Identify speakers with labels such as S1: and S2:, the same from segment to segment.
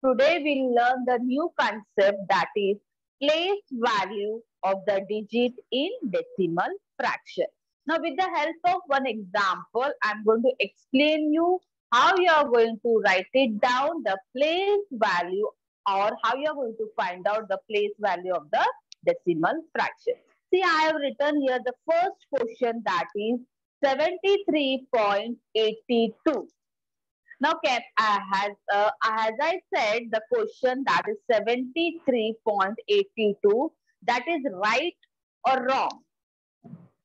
S1: Today we'll learn the new concept, that is place value of the digit in decimal fraction. Now with the help of one example, I'm going to explain you how you are going to write it down, the place value, or how you are going to find out the place value of the decimal fraction. See, I have written here the first question, that is 73.82. Now, as I said, the question, that is 73.82, that is right or wrong,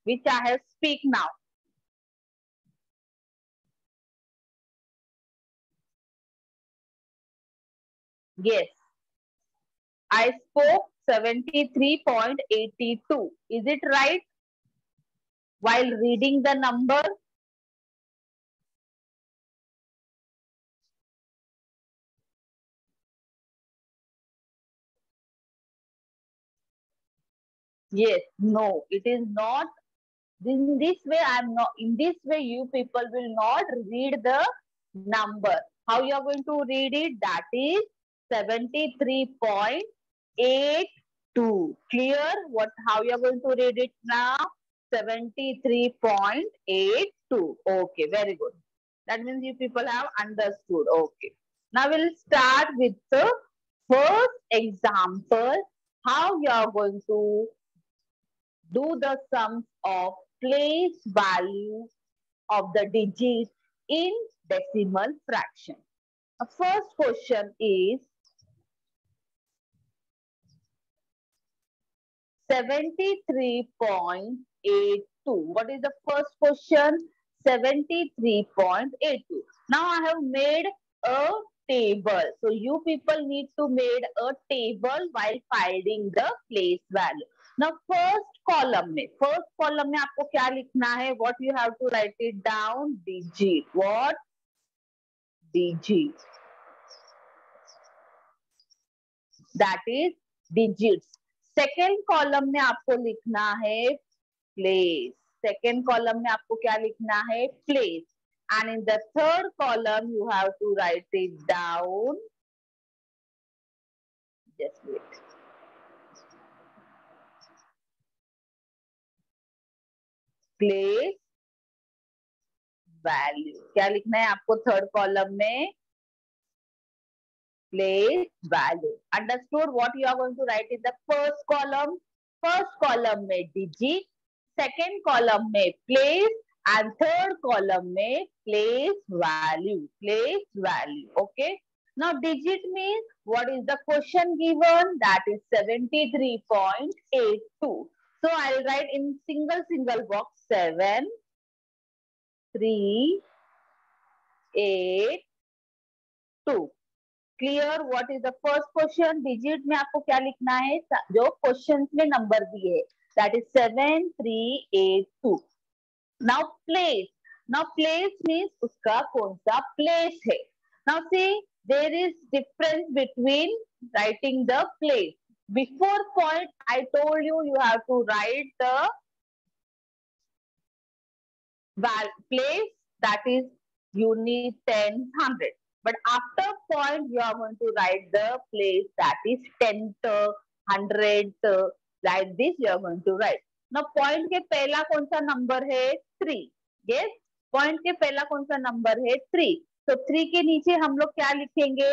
S1: which I have speak now. Yes, I spoke 73.82. Is it right while reading the number? Yes, no, it is not. In this way, I'm not. In this way, you people will not read the number. How you are going to read it? That is 73.82. Clear? What? How you are going to read it now? 73.82. Okay, very good. That means you people have understood. Okay. Now we'll start with the first example. How you are going to do the sums of place value of the digits in decimal fraction. The first question is 73.82. What is the first question? 73.82. Now I have made a table. So you people need to make a table while finding the place value. Now first column में आपको क्या लिखना है? What you have to write it down? Digit. What? Digit. That is digits. Second column में आपको लिखना है place. Second column में आपको क्या लिखना है? Place. And in the third column you have to write it down. Just wait. Place value. क्या लिखना है आपको थर्ड कॉलम में? Place value. Understood? What you are going to write in the first column? First column में digit, second column में place, and third column में place value. Place value. Okay. Now digit means what is the question given? That is 73.82. So I'll write in single box 7, 3, 8, 2. Clear? What is the first question? Digit में आपको क्या लिखना है? जो question में number दिए, that is 7382. Now place. Now place means उसका कौन सा प्लेस है. Now see, there is difference between writing the place. Before point I told you, you have to write the place, that is unit 10, 100. But after point, you are going to write the place, that is 10th, 100th, like this you are going to write. Now point के पहला कौन सा number है? 3. Yes, point के पहला कौन सा number है? 3. तो 3 के नीचे हम लोग क्या लिखेंगे?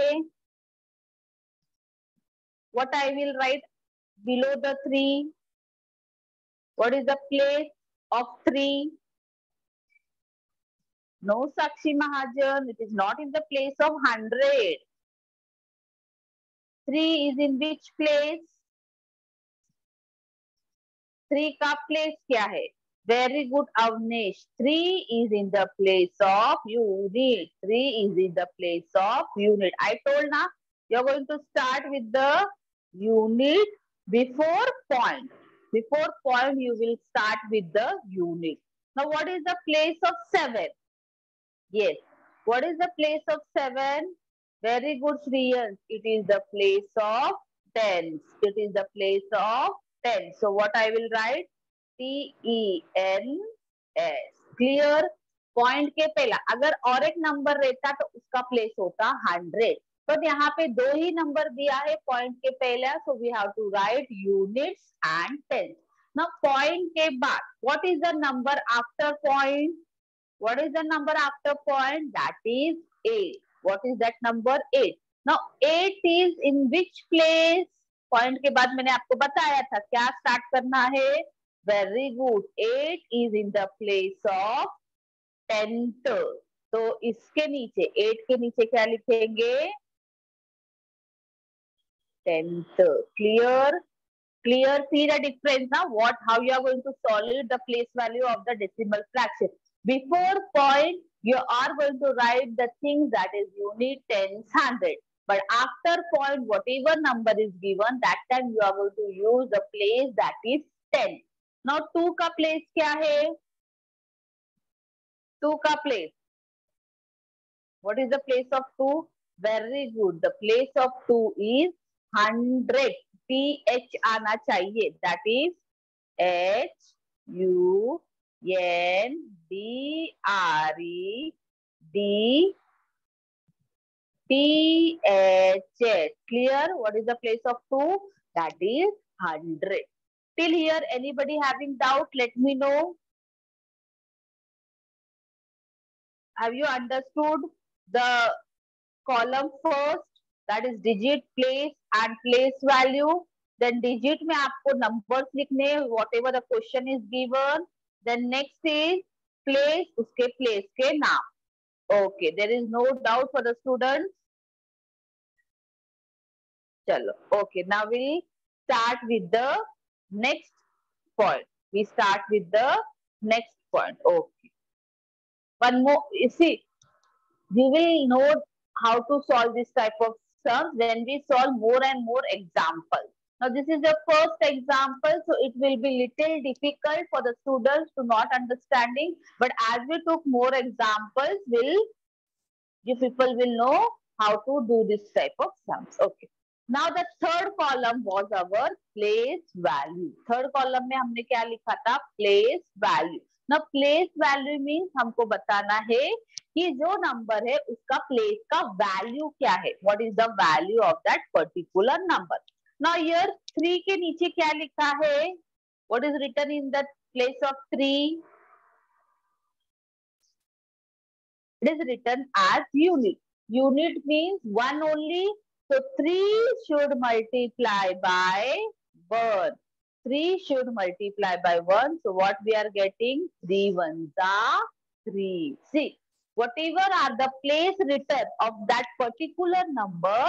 S1: What I will write below the 3? What is the place of 3? No, Sakshi Mahajan, it is not in the place of 100. 3 is in which place? 3 का place क्या है? Very good, Avnesh. 3 is in the place of unit. 3 is in the place of unit. I told now, you are going to start with the unit before point. Before point, you will start with the unit. Now, what is the place of 7? Yes. What is the place of 7? Very good, Shriyans. It is the place of tens. It is the place of tens. So what I will write? TENS. Clear? Point के पहला अगर और एक number रहता तो उसका place होता 100. तो यहाँ पे दो ही नंबर दिया है पॉइंट के पहले, so we have to write units and tens. Now point के बाद what is the number after point? What is the number after point? That is 8. What is that number? 8. Now 8 is in which place? Point के बाद मैंने आपको बताया था क्या start करना है. Very good. 8 is in the place of 10th. तो इसके नीचे 8 के नीचे क्या लिखेंगे? 10th. Clear? Clear? See the difference now? What? How you are going to solve the place value of the decimal fraction? Before point, you are going to write the things that is unit, tens, hundred. But after point, whatever number is given, that time you are going to use the place that is 10. Now 2 का place क्या है? 2 का place. What is the place of 2? Very good. The place of 2 is 100. TH आना चाहिए. That is HUNDRED. Clear? What is the place of 2? That is 100. Till here, anybody having doubt? Let me know. Have you understood the column first? That is digit, place and place value. Then digit में आपको numbers लिखने, whatever the question is given. Then next is place, उसके place के नाम. Okay, there is no doubt for the students. चलो, okay. Now we start with the next point. We start with the next point. Okay. One more. You see, we will know how to solve this type of sums when we solve more and more examples. Now this is the first example, so it will be little difficult for the students to not understanding. But as we took more examples, you people will know how to do this type of sums. Okay. Now the third column was our place value. Third column में हमने क्या लिखा था? Place value. Now place value means हमको बताना है कि जो नंबर है उसका प्लेस का वैल्यू क्या है. What is the value of that particular number. Now here 3 के नीचे क्या लिखा है? What is written in the place of 3? It is written as unit. Unit means 1 only, so 3 should multiply by 1. 3 should multiply by 1, so what we are getting? 3 ones are 3. See, whatever are the place written of that particular number,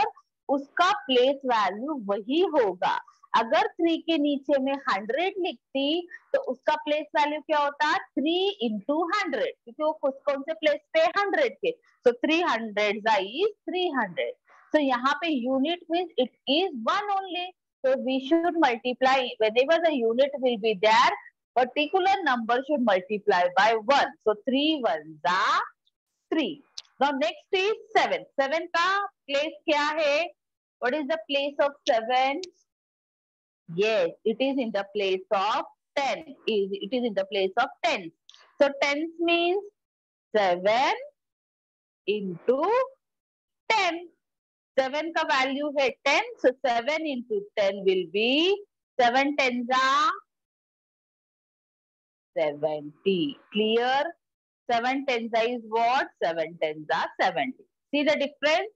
S1: उसका place value वही होगा. अगर 3 के नीचे में 100 लिखती तो उसका प्लेस वैल्यू क्या होता? 3 into 100, क्योंकि वो कौन से प्लेस पे? 100 के. So 300 is 300. So यहाँ पे unit means it is 1 only. So we should multiply whenever the unit will be there. Particular number should multiply by 1. So 3 ones are 3. Now next is 7. 7 का place क्या है? What is the place of 7? Yes, it is in the place of 10. It is in the place of 10. So 10 means 7 into 10. 7 का value है 10. So 7 into 10 will be 7 tens are 70. Clear? 7 tens is what? 7 tens are 70. See the difference?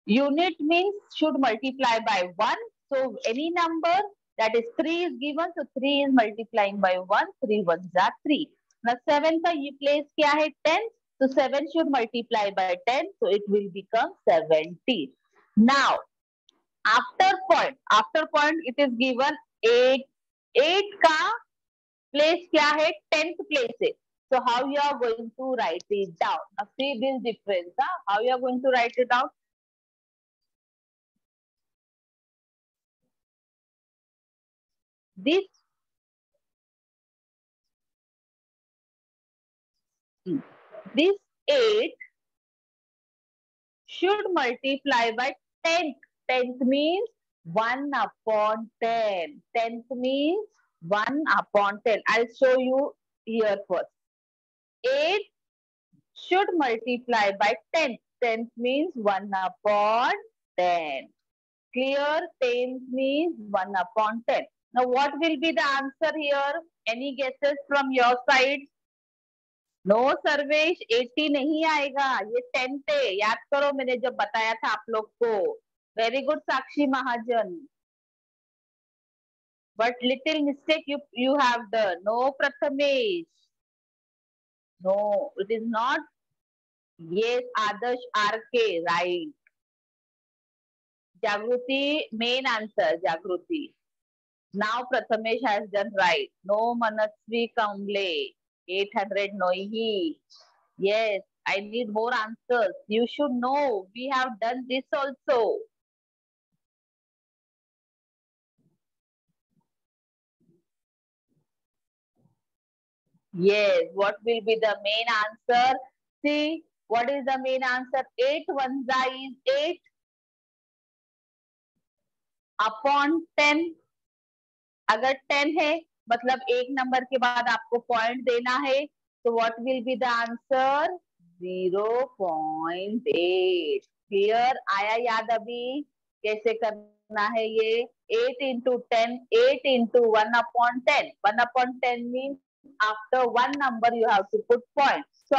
S1: Unit means should multiply by 1. So any number that is 3 is given. So 3 is multiplying by 1. 3 ones are 3. Now 7 का ये place क्या है? 10. So 7 should multiply by 10. So it will become 70. Now after point it is given 8. 8 का place क्या है? 10th place है. So how you are going to write it down? Now see this difference. How you are going to write it down? This 8 should multiply by 10th. 10th means 1 upon 10. 10th means 1 upon 10. I'll show you here first. 8 should multiply by 10. tenth means 1/10. Clear? Tenth means 1/10. Now what will be the answer here? Any guesses from your side? No Sarvesh 80 नहीं आएगा, ये 10 थे, याद करो मैंने जब बताया था आप लोग को. Very good Sakshi Mahajan. But little mistake you have done. No Prathamesh. No, it is not. Yes, Adarsh RK, right. Jagruti, main answer, Jagruti. Now Prathamesh has done right. No Manasvi Kamble. 800 Noihi. Yes, I need more answers. You should know. We have done this also. Yes, what will be the main answer? See, what is the main answer? 8 1 is 8 upon 10. अगर 10 है मतलब एक number के बाद आपको point देना है, तो what will be the answer? 0.8. Clear? आया याद अभी कैसे करना है ये? 8 into 10, 8 into 1/10. 1/10 means after one number you have to put point. So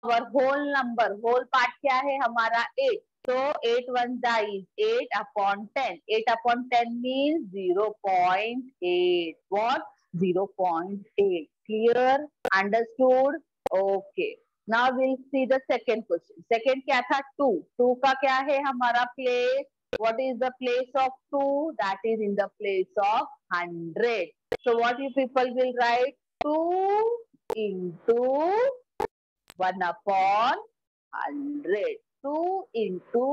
S1: our whole number, whole part क्या है हमारा? 8. So 8 1 is 8/10. 8/10 means 0.8. What? 0.8. Clear? Understood? Okay. Now we'll see the second question. Second क्या था? 2. 2 का क्या है हमारा place? What is the place of 2? That is in the place of 100. So what you people will write? 2 into 1/100. 2 into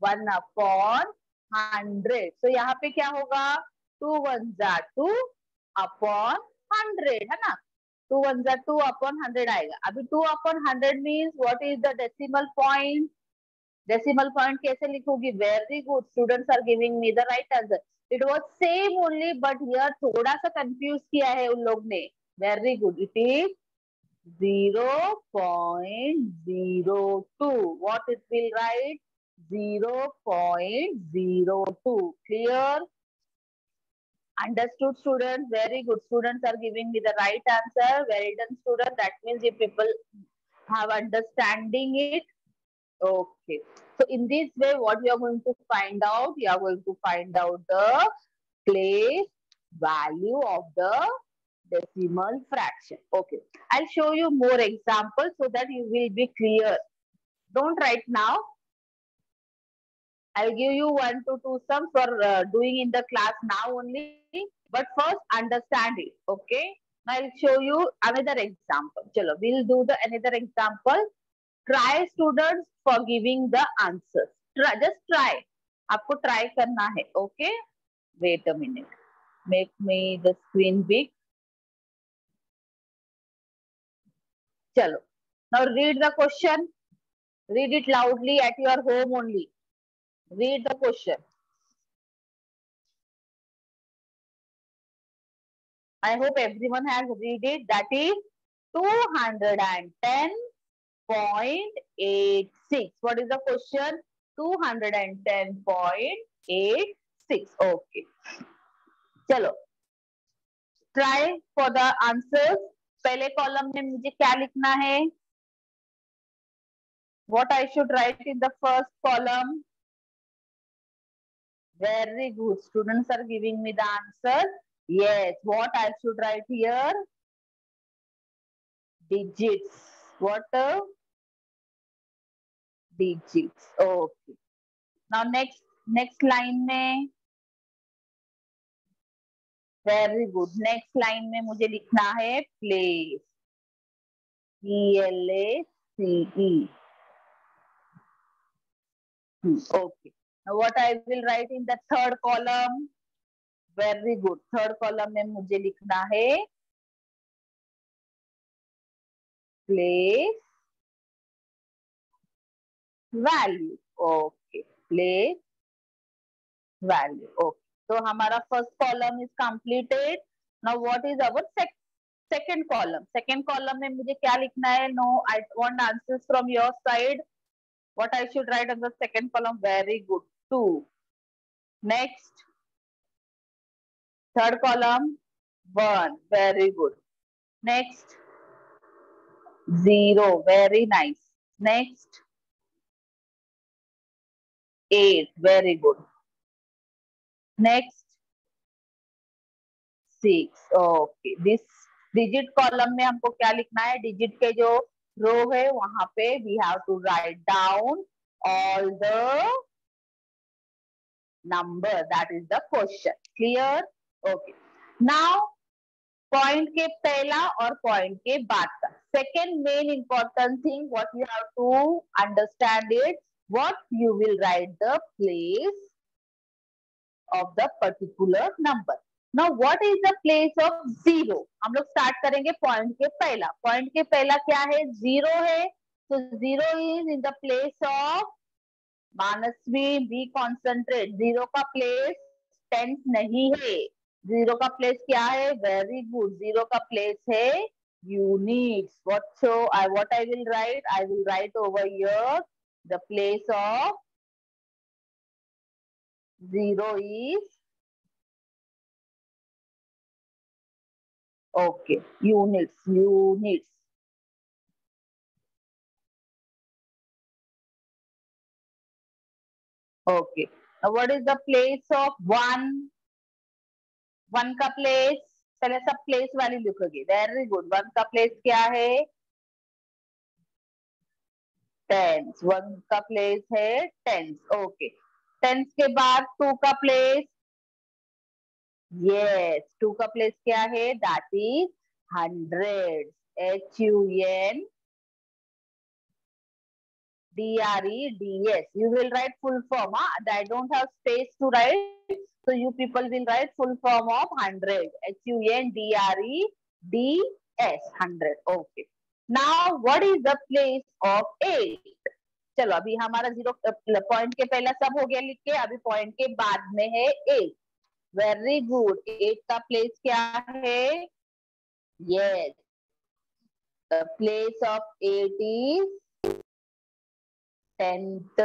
S1: 1/100. So यहाँ पे क्या होगा? 2 1s are 2 upon 100 है ना? 2 1s are 2 upon 100 आएगा. अभी 2 upon 100 means what is the decimal point? Decimal point कैसे लिखोगी? Very good. Students are giving me the right answer. It was same only, but here थोड़ा सा confuse किया है उन लोग ने. Very good. It is 0.02. What it will write? 0.02. Clear? Understood, students? Very good. Students are giving me the right answer. Well done, students. That means you people have understanding it. Okay. So in this way, what you are going to find out? You are going to find out the place value of the decimal fraction. Okay. I'll show you more examples so that you will be clear. Don't write now. I'll give you 1 to 2 sums for doing in the class now only. But first understand it. Okay. Now I'll show you another example. Chalo, we'll do the another example. Try students for giving the answers. Just try. आपको try करना है. Okay. Wait a minute. Make me the screen big. Chalo. Now read the question. Read it loudly at your home only. Read the question. I hope everyone has read it. That is 210.86. What is the question? 210.86. Okay. चलो. Try for the answers. पहले column में मुझे क्या लिखना है? What I should write in the first column? Very good. Students are giving me the answer. Yes. What I should write here? Digits. What? Digits. Okay. Now next line में. Very good. Next line में मुझे लिखना है place. PLACE. Okay. Now what I will write in the third column? Very good. Third column में मुझे लिखना है place value. Okay. Place value. Okay. So हमारा first column is completed. Now what is our second column? Second column में मुझे क्या लिखना है? No, I want answers from your side. What I should write on the second column? Very good. 2. Next, third column, 1. Very good. Next, 0. Very nice. Next, 8. Very good. Next, 6. Okay. This digit column में हमको क्या लिखना है? Digit के जो रो है वहां पे we have to write down all the number. That is the question. Clear? Okay. Now point के पहला और पॉइंट के बाद का second main important thing what you have to understand it what you will write the place of the particular number. Now what is the place of zero? हम लोग start करेंगे point के पहला. पॉइंट के पहला क्या है? जीरो है. तो zero is in the place of Manasvi. Be concentrate. Zero का प्लेस टेंस नहीं है. जीरो का प्लेस क्या है? Very good. जीरो का प्लेस है units. what I will write? I will write over here the place of zero is okay units. Okay. Now what is the place of one? One का place पहले सब place वाली लिखोगे. Very good. One का place क्या है? Tense. One का place है टेंस. ओके. टेंस के बाद टू का प्लेस. यस. टू का प्लेस क्या है? That is hundred. HUN DREDS. You will write full form. I don't have space to write, so you people will write full form of 100. HUNDREDS. 100. Okay. Now what is the place of 8? चलो अभी हमारा zero point के पहला सब हो गया लिख के. अभी पॉइंट के बाद में है 8. Very good. 8 का प्लेस क्या है? Yes. The place of 8 is tenth.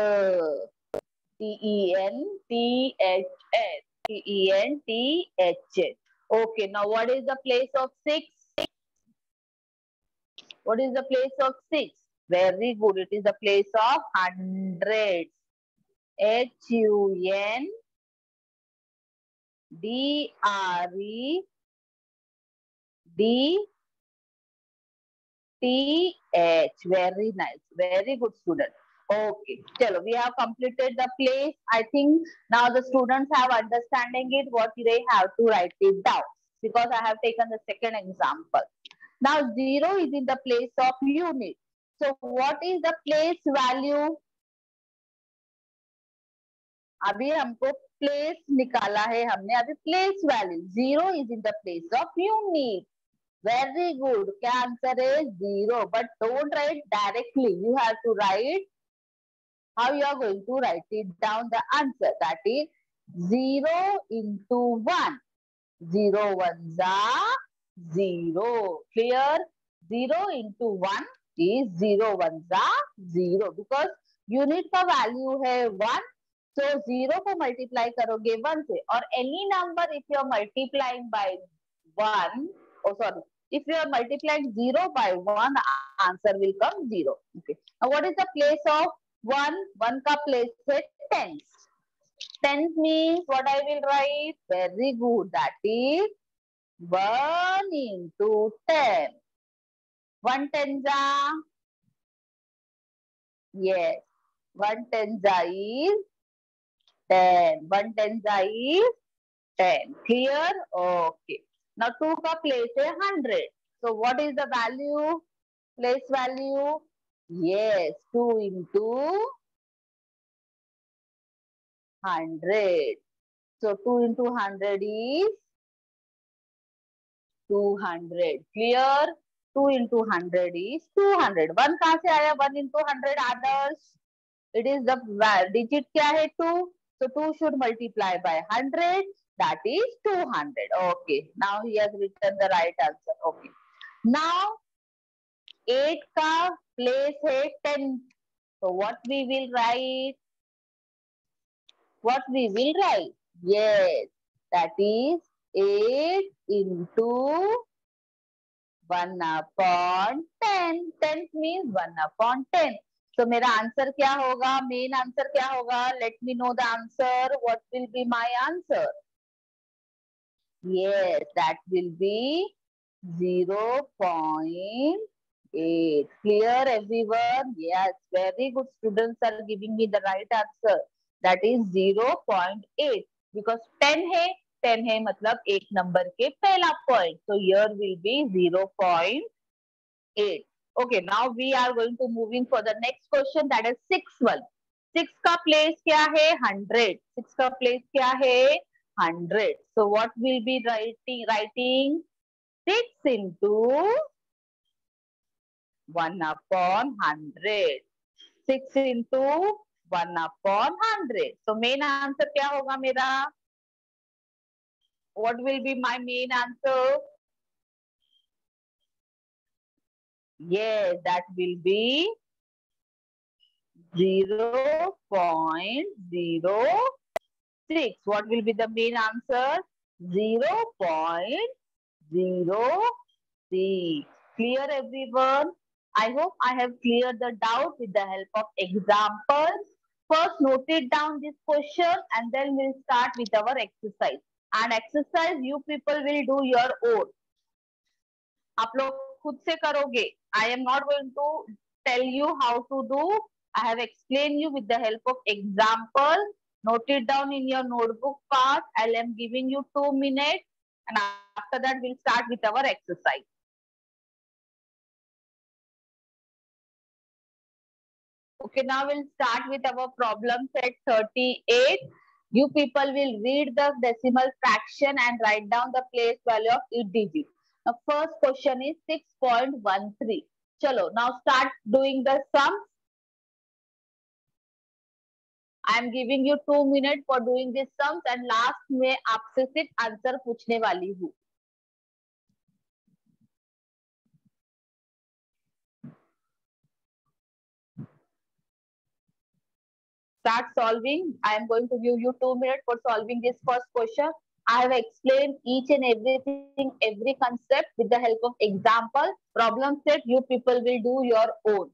S1: TENTHS. TENTHS. Okay. Now what is the place of 6? What is the place of 6? Very good. It is the place of hundreds. HUNDREDS. Very nice. Very good, student. Okay. Chalo, we have completed the place. I think now the students have understanding it what they have to write it down because I have taken the second example. Now 0 is in the place of unit. So what is the place value? अभी हमको place निकाला है हमने. अभी place value 0 is in the place of unit. Very good. क्या answer है? 0. But don't write directly. You have to write how you are going to write it down the answer. That is 0 into 1. 0 ones are 0. Clear? 0 into 1 is 0 ones are 0. Because unit का value है 1. So 0 को multiply करोगे 1 से. और any number if you are multiplying by 1. Oh sorry. If you are multiplying 0 by 1, answer will come 0. Okay. Now what is the place of 1? 1 का place है tens. Tens means what I will write? Very good. That is 1 into 10. 1 tens are? Yes. 1 tens are is 10. 1 tens are is 10. Clear? Okay. Now 2 का place है 100. So what is the value? Place value? Yes. 2 into 100. So 2 into 100 is 200. Clear? 2 into 100 is 200. 1 कहाँ से आया? 1 into 100 others. It is the digit क्या है? 2. So 2 should multiply by 100. That is 200. Okay. Now he has written the right answer. Okay. Now 8 का place है 10. So what we will write? What we will write? Yes, that is 8 into 1 upon 10. 10 means 1 upon 10. So मेरा answer क्या होगा? Main answer क्या होगा? Let me know the answer. What will be my answer? Yes, that will be 0.8. Clear, everyone? Yes, very good. Students are giving me the right answer. That is 0.8. Because 10 है मतलब एक number के पहला point. So here will be 0.8. Okay, now we are going to moving for the next question. That is 6th one. 6 का place क्या है? 100. 6 का place क्या है? 100. So what will be writing 6 into 1 upon 100. 6 into 1 upon 100. So main answer क्या होगा मेरा? What will be my main answer? Yes, that will be 0.06. What will be the main answer? 0.06. Clear, everyone? I hope I have cleared the doubt with the help of examples. First, note it down this question and then we'll start with our exercise. And exercise you people will do your own. आप लोग खुद से करोगे. I am not going to tell you how to do. I have explained you with the help of example. Note it down in your notebook part. I am giving you 2 minutes and after that we'll start with our exercise. Okay, now we'll start with our problem set 38. You people will read the decimal fraction and write down the place value of each digit. The first question is 6.13. Chalo, now start doing the sum. I am giving you 2 minutes for doing this sums and last में आपसे सिर्फ answer पूछने वाली हूँ. Start solving. I am going to give you 2 minutes for solving this first question. I have explained each and everything, every concept with the help of example. Problem set, you people will do your own.